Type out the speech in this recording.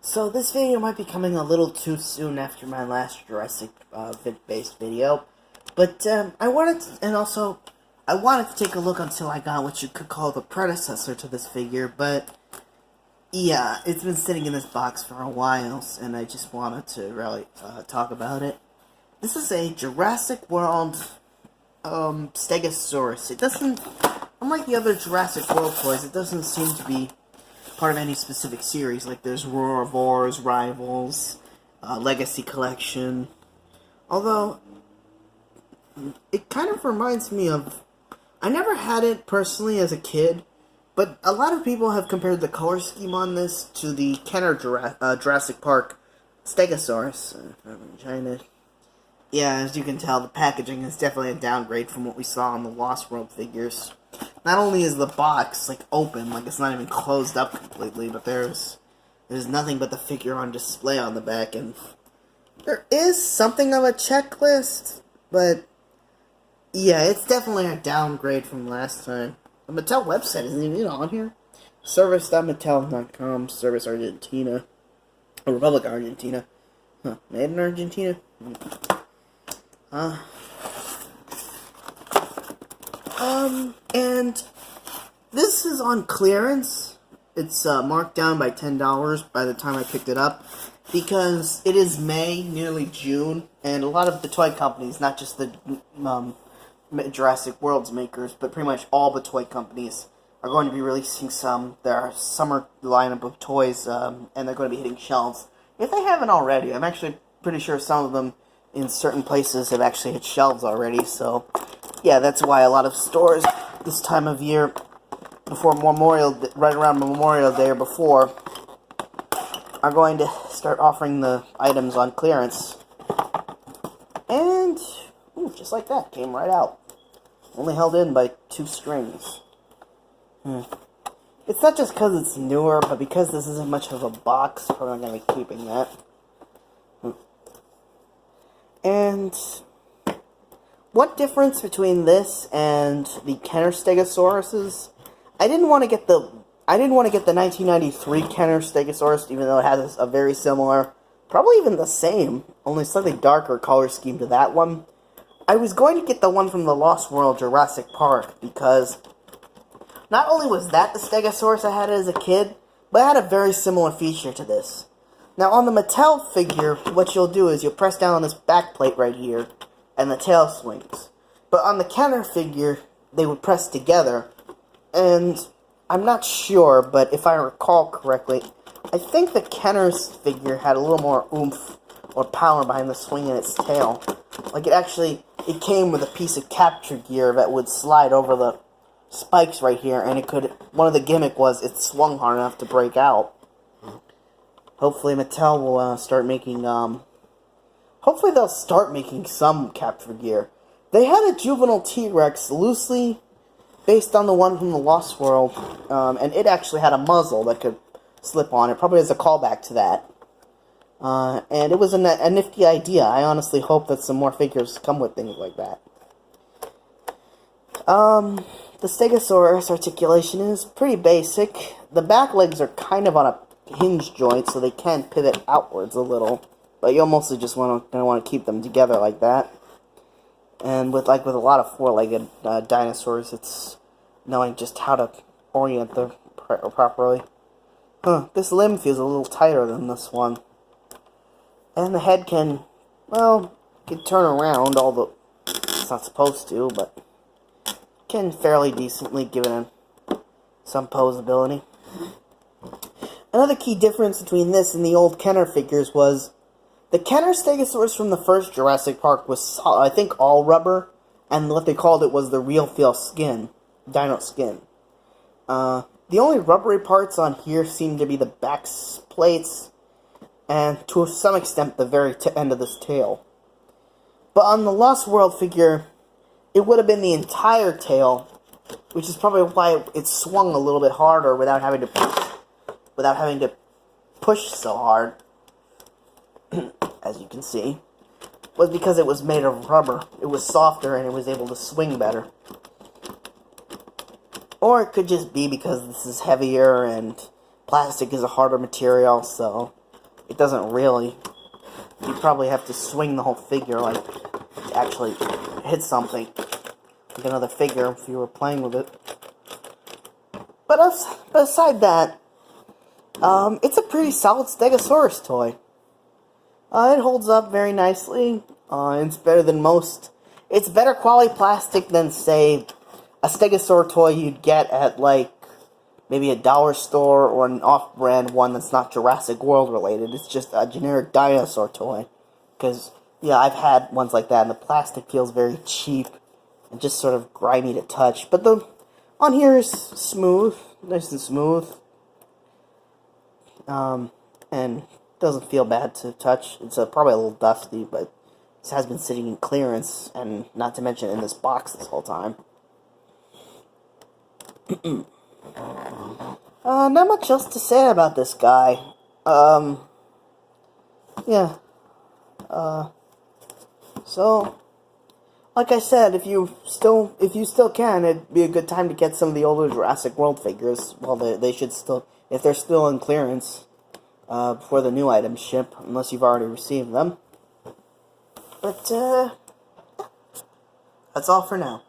So this video might be coming a little too soon after my last Jurassic based video, but I wanted to take a look until I got what you could call the predecessor to this figure. But yeah, it's been sitting in this box for a while, and I just wanted to really talk about it. This is a Jurassic World stegosaurus. It doesn't, unlike the other Jurassic World toys, it doesn't seem to be part of any specific series. Like there's Roarivores, Rivals, Legacy Collection. Although it kind of reminds me of, I never had it personally as a kid, but a lot of people have compared the color scheme on this to the Kenner Jurassic Park stegosaurus. Yeah, as you can tell, the packaging is definitely a downgrade from what we saw on the Lost World figures. Not only is the box, like, open, like it's not even closed up completely, but there's nothing but the figure on display on the back, and there is something of a checklist, but yeah, it's definitely a downgrade from last time. The Mattel website isn't even on here. Service.mattel.com, Service Argentina, or Republic Argentina. Huh, made in Argentina? And this is on clearance. It's marked down by $10 by the time I picked it up, because it is May, nearly June, and a lot of the toy companies, not just the Jurassic World's makers, but pretty much all the toy companies are going to be releasing their summer lineup of toys, and they're going to be hitting shelves. If they haven't already, I'm actually pretty sure some of them in certain places have actually hit shelves already, so yeah, that's why a lot of stores this time of year, before right around Memorial Day or before, are going to start offering the items on clearance. And, ooh, just like that, came right out. Only held in by 2 strings. It's not just because it's newer, but because this isn't much of a box, probably not going to be keeping that. And what difference between this and the Kenner Stegosauruses? I didn't want to get the 1993 Kenner Stegosaurus, even though it has a very similar, probably even the same, only slightly darker color scheme to that one. I was going to get the one from the Lost World Jurassic Park, because not only was that the Stegosaurus I had as a kid, but it had a very similar feature to this. Now, on the Mattel figure, what you'll do is you'll press down on this back plate right here, and the tail swings. But on the Kenner figure, they would press together, and I'm not sure, but if I recall correctly, I think the Kenner's figure had a little more oomph or power behind the swing in its tail. Like it came with a piece of capture gear that would slide over the spikes right here, and one of the gimmick was it swung hard enough to break out. Hopefully Mattel will start making, hopefully they'll start making some capture gear. They had a juvenile T-Rex loosely based on the one from the Lost World, and it actually had a muzzle that could slip on. It probably has a callback to that. And it was a nifty idea. I honestly hope that some more figures come with things like that. The Stegosaurus articulation is pretty basic. The back legs are kind of on a hinge joint, so they can pivot outwards a little, but you'll mostly just want to keep them together like that. And with a lot of four-legged dinosaurs, it's knowing just how to orient them properly. This limb feels a little tighter than this one, and the head can turn around, although it's not supposed to, but can fairly decently, given some posability. Another key difference between this and the old Kenner figures was the Kenner Stegosaurus from the first Jurassic Park was, I think, all rubber, and what they called it was the real feel skin, dino skin. The only rubbery parts on here seem to be the back plates, and to some extent the very end of this tail. But on the Lost World figure, it would have been the entire tail, which is probably why it swung a little bit harder without having to push so hard, as you can see, was because it was made of rubber. It was softer and it was able to swing better. Or it could just be because this is heavier and plastic is a harder material, so it doesn't really. You probably have to swing the whole figure, like, to actually hit something. Like another figure if you were playing with it. But aside that, it's a pretty solid stegosaurus toy. It holds up very nicely. It's better than most. It's better quality plastic than, say, a stegosaur toy you'd get at, like, maybe a dollar store or an off-brand one that's not Jurassic World related. It's just a generic dinosaur toy. Because, yeah, I've had ones like that, and the plastic feels very cheap and just sort of grimy to touch. But the on here is smooth, nice and smooth. And doesn't feel bad to touch. It's probably a little dusty, but this has been sitting in clearance, and not to mention in this box this whole time. Not much else to say about this guy. Yeah. So, like I said, if you still can, it'd be a good time to get some of the older Jurassic World figures. Well, they should still, if they're still in clearance, before the new items ship, unless you've already received them. But, that's all for now.